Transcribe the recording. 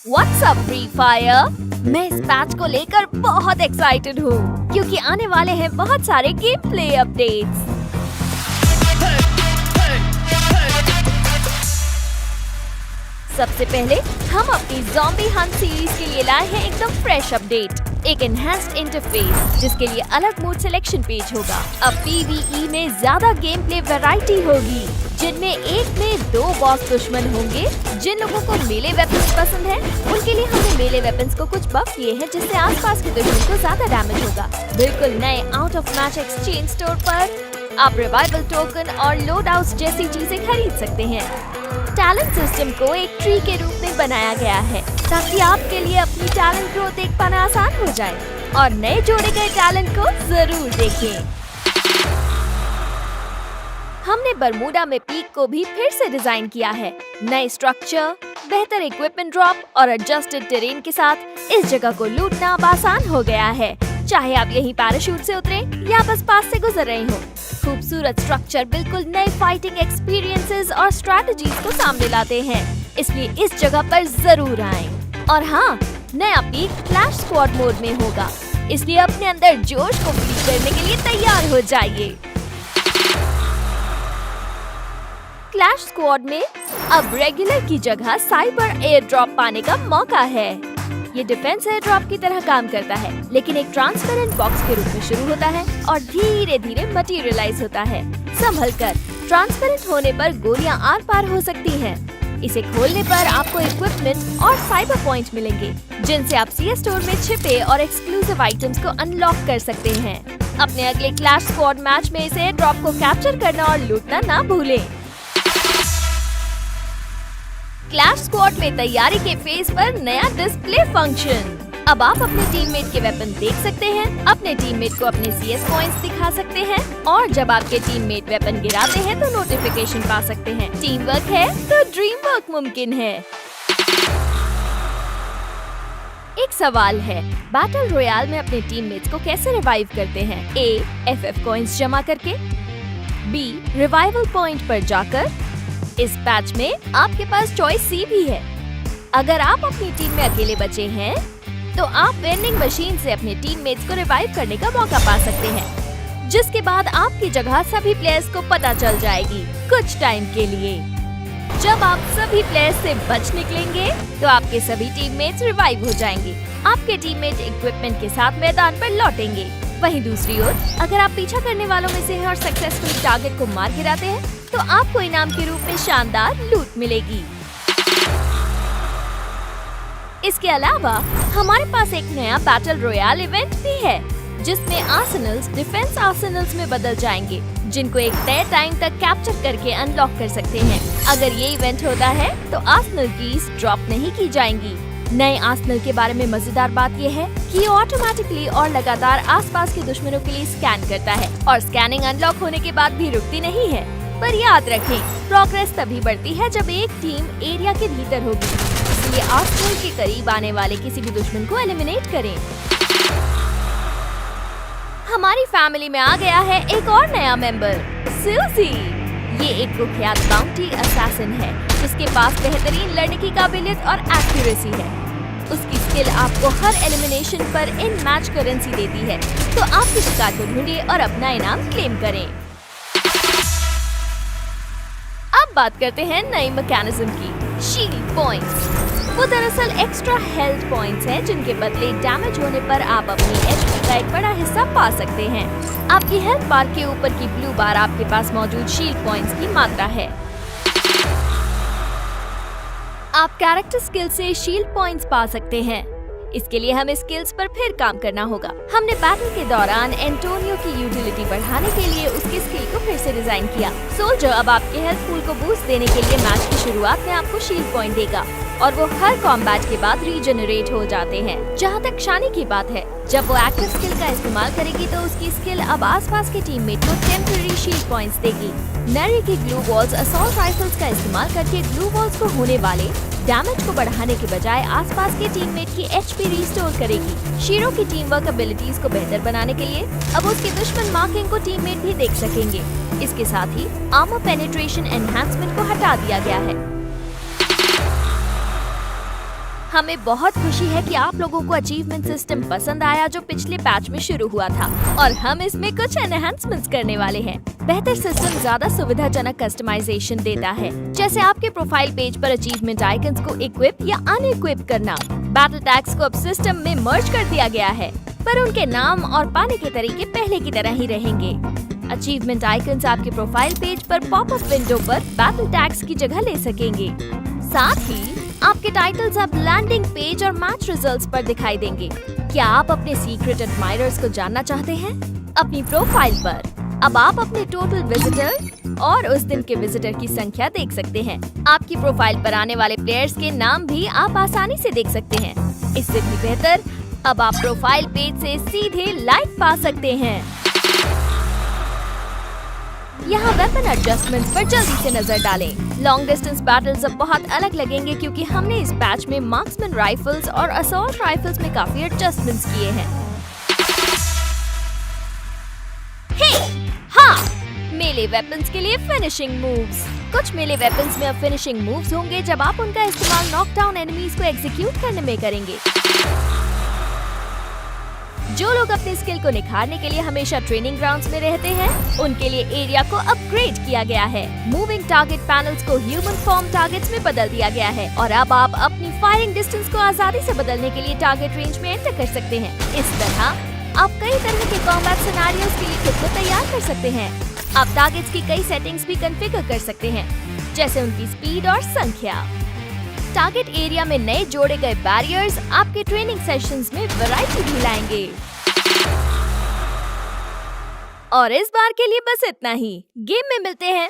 What's up free fire? मैं इस patch को लेकर बहुत एक्साइटेड हूँ क्योंकि आने वाले हैं बहुत सारे गेम प्ले अपडेट्स। सबसे पहले हम अपनी ज़ॉम्बी हंट सीरीज के लिए लाए हैं एकदम फ्रेश अपडेट, एक एनहांस्ड इंटरफेस जिसके लिए अलग मोड सिलेक्शन पेज होगा। अब PvE में ज्यादा गेम प्ले वैरायटी होगी, जिनमें एक में 2 बॉस दुश्मन होंगे। जिन लोगों को मेले वेपन्स पसंद है उनके लिए हमने मेले वेपन्स को कुछ बफ किए हैं जिससे आसपास के दुश्मन को ज्यादा डैमेज होगा। बिल्कुल नए out of match exchange store पर आप रिवाइवल टोकन और लोड आउट्स जैसी चीजें खरीद सकते हैं। टैलेंट सिस्टम को एक ट्री के रूप में बनाया गया है ताकि आपके लिए अपनी टैलेंट ग्रोथ देख पाना आसान हो जाए और नए जोड़े गए टैलेंट को जरूर देखें। हमने बरमूडा में पीक को भी फिर से डिजाइन किया है। नए स्ट्रक्चर, बेहतर इक्विपमेंट ड्रॉप और एडजस्टेड टेरेन के साथ इस जगह को लूटना अब आसान हो गया है, चाहे आप यहीं पैराशूट से उतरे या बस पास से गुजर रहे हो। खूबसूरत स्ट्रक्चर बिल्कुल नए फाइटिंग एक्सपीरियंसेस और स्ट्रैटेजीज को सामने लाते हैं, इसलिए इस जगह पर जरूर आएं। और हाँ, नया पीक क्लैश स्क्वाड मोड में होगा, इसलिए अपने अंदर जोश को फील करने के लिए तैयार हो जाइए। क्लैश स्क्वाड में अब रेगुलर की जगह साइबर एयर ड्रॉप पाने का मौका है। ये डिफेंस एयर ड्रॉप की तरह काम करता है, लेकिन एक ट्रांसपेरेंट बॉक्स के रूप में शुरू होता है और धीरे धीरे मटेरियलाइज होता है। संभल कर, ट्रांसपेरेंट होने पर गोलियां आर पार हो सकती हैं। इसे खोलने पर आपको इक्विपमेंट और साइबर पॉइंट मिलेंगे, जिनसे आप CS स्टोर में छिपे और एक्सक्लूसिव आइटम्स को अनलॉक कर सकते हैं। अपने अगले क्लैश स्क्वाड मैच में इस एयर ड्रॉप को कैप्चर करना और लूटना ना भूलें। क्लैश स्क्वाड में तैयारी के फेज पर नया डिस्प्ले फंक्शन। अब आप अपने टीममेट के वेपन देख सकते हैं, अपने टीममेट को अपने CS पॉइंट्स दिखा सकते हैं और जब आपके टीममेट वेपन गिराते हैं तो नोटिफिकेशन पा सकते हैं। टीम वर्क है तो ड्रीम वर्क मुमकिन है। एक सवाल है, बैटल रॉयल में अपने टीममेट्स को कैसे रिवाइव करते हैं? A. FF कॉइंस जमा करके, B. रिवाइवल पॉइंट पर जाकर। इस पैच में आपके पास चॉइस C भी है। अगर आप अपनी टीम में अकेले बचे हैं तो आप वेंडिंग मशीन से अपने टीममेट्स को रिवाइव करने का मौका पा सकते हैं, जिसके बाद आपकी जगह सभी प्लेयर्स को पता चल जाएगी कुछ टाइम के लिए। जब आप सभी प्लेयर्स से बच निकलेंगे तो आपके सभी टीममेट्स रिवाइव हो जाएंगे। आपके टीममेट इक्विपमेंट के साथ मैदान पर लौटेंगे। वहीं दूसरी ओर अगर आप पीछा करने वालों में से हैं और सक्सेसफुली टारगेट को मार गिराते हैं तो आपको इनाम के रूप में शानदार लूट मिलेगी। इसके अलावा हमारे पास एक नया बैटल रॉयल इवेंट भी है, जिसमें आर्सेनल्स डिफेंस आर्सेनल्स में बदल जाएंगे, जिनको एक तय टाइम तक कैप्चर करके अनलॉक कर सकते हैं। अगर ये इवेंट होता है तो आर्सेनल कीज ड्रॉप नहीं की जाएंगी। नए आर्सेनल के बारे में मजेदार बात यह है कि ये ऑटोमेटिकली और लगातार आसपास के दुश्मनों के लिए स्कैन करता है और स्कैनिंग अनलॉक होने के बाद भी रुकती नहीं है। पर याद रखें, प्रोग्रेस तभी बढ़ती है जब एक टीम एरिया के भीतर होगी, इसलिए आर्सेनल के करीब आने वाले किसी भी दुश्मन को एलिमिनेट करें। हमारी फैमिली में आ गया है एक और नया मेंबर, सूजी। ये एक कुख्यात बाउंटी असैसिन है जिसके पास बेहतरीन लड़ने की काबिलियत और एक्यूरेसी है। उसकी स्किल आपको हर एलिमिनेशन पर इन मैच करेंसी देती है, तो आपके शिकार को ढूंढिए और अपना इनाम क्लेम करें। अब बात करते हैं नई मैकेनिज्म की, शील्ड पॉइंट्स। वो दरअसल एक्स्ट्रा हेल्थ पॉइंट्स हैं जिनके बदले डैमेज होने पर आप अपनी HP का एक बड़ा हिस्सा पा सकते हैं। आपकी हेल्थ बार के ऊपर की ब्लू बार आपके पास मौजूद शील्ड पॉइंट्स की मात्रा है। आप कैरेक्टर स्किल से शील्ड पॉइंट्स पा सकते हैं। इसके लिए हमें स्किल्स पर फिर काम करना होगा। हमने बैटल के दौरान एंटोनियो की यूटिलिटी बढ़ाने के लिए उसकी स्किल को फिर से डिजाइन किया। सोल्जर अब आपके हेल्थ पूल को बूस्ट देने के लिए मैच की शुरुआत में आपको शील्ड पॉइंट देगा और वो हर कॉम्बैट के बाद रीजनरेट हो जाते हैं। जहाँ तक शानी की बात है, जब वो एक्टिव स्किल का इस्तेमाल करेगी तो उसकी स्किल अब आसपास के टीममेट को टेम्पररी शील्ड पॉइंट्स देगी। नेरी की ग्लू वॉल्स असॉल्ट राइफल्स का इस्तेमाल करके ग्लू वॉल्स को होने वाले डैमेज को बढ़ाने के बजाय आसपास के टीममेट की HP रिस्टोर करेगी। शीरो की टीम वर्क एबिलिटीज को बेहतर बनाने के लिए अब उसके दुश्मन मार्किंग को टीममेट भी देख सकेंगे। इसके साथ ही आर्मर पेनिट्रेशन एनहांसमेंट को हटा दिया गया है। हमें बहुत खुशी है कि आप लोगों को अचीवमेंट सिस्टम पसंद आया जो पिछले पैच में शुरू हुआ था, और हम इसमें कुछ एनहांसमेंट्स करने वाले हैं। बेहतर सिस्टम ज्यादा सुविधाजनक कस्टमाइजेशन देता है, जैसे आपके प्रोफाइल पेज पर अचीवमेंट आइकन्स को इक्विप या अनइक्विप करना। बैटल टैग्स को अब सिस्टम में मर्ज कर दिया गया है, पर उनके नाम और पाने के तरीके पहले की तरह ही रहेंगे। अचीवमेंट आइकन्स आपके प्रोफाइल पेज पर पॉपअप विंडो पर बैटल टैग्स की जगह ले सकेंगे। साथ ही आपके टाइटल्स अब लैंडिंग पेज और मैच रिजल्ट्स पर दिखाई देंगे। क्या आप अपने सीक्रेट एडमायरर्स को जानना चाहते हैं? अपनी प्रोफाइल पर अब आप अपने टोटल विजिटर और उस दिन के विजिटर की संख्या देख सकते हैं। आपकी प्रोफाइल पर आने वाले प्लेयर्स के नाम भी आप आसानी से देख सकते हैं। इससे भी बेहतर, अब आप प्रोफाइल पेज से सीधे लाइव पा सकते हैं। यहाँ वेपन एडजस्टमेंट्स पर जल्दी से नजर डालें। लॉन्ग डिस्टेंस बैटल्स अब बहुत अलग लगेंगे क्योंकि हमने इस पैच में मार्क्समैन राइफल्स और असॉल्ट राइफल्स में काफी एडजस्टमेंट्स किए हैं। मेले वेपन्स के लिए फिनिशिंग मूव्स। कुछ मेले वेपन्स में अब फिनिशिंग मूव्स होंगे जब आप उनका इस्तेमाल नॉकडाउन एनिमीज को एग्जीक्यूट करने में करेंगे। जो लोग अपनी स्किल को निखारने के लिए हमेशा ट्रेनिंग ग्राउंड्स में रहते हैं, उनके लिए एरिया को अपग्रेड किया गया है। मूविंग टारगेट पैनल्स को ह्यूमन फॉर्म टारगेट्स में बदल दिया गया है और अब आप अपनी फायरिंग डिस्टेंस को आजादी से बदलने के लिए टारगेट रेंज में एंटर कर सकते हैं। इस तरह आप कई तरह के कॉम्बैट सिनेरियोज के लिए खुद को तैयार कर सकते हैं। आप टारगेट्स की कई सेटिंग्स भी कॉन्फ़िगर कर सकते हैं, जैसे उनकी स्पीड और संख्या। टारगेट एरिया में नए जोड़े गए बैरियर्स आपके ट्रेनिंग सेशंस में वैरायटी भी लाएंगे। और इस बार के लिए बस इतना ही। गेम में मिलते हैं।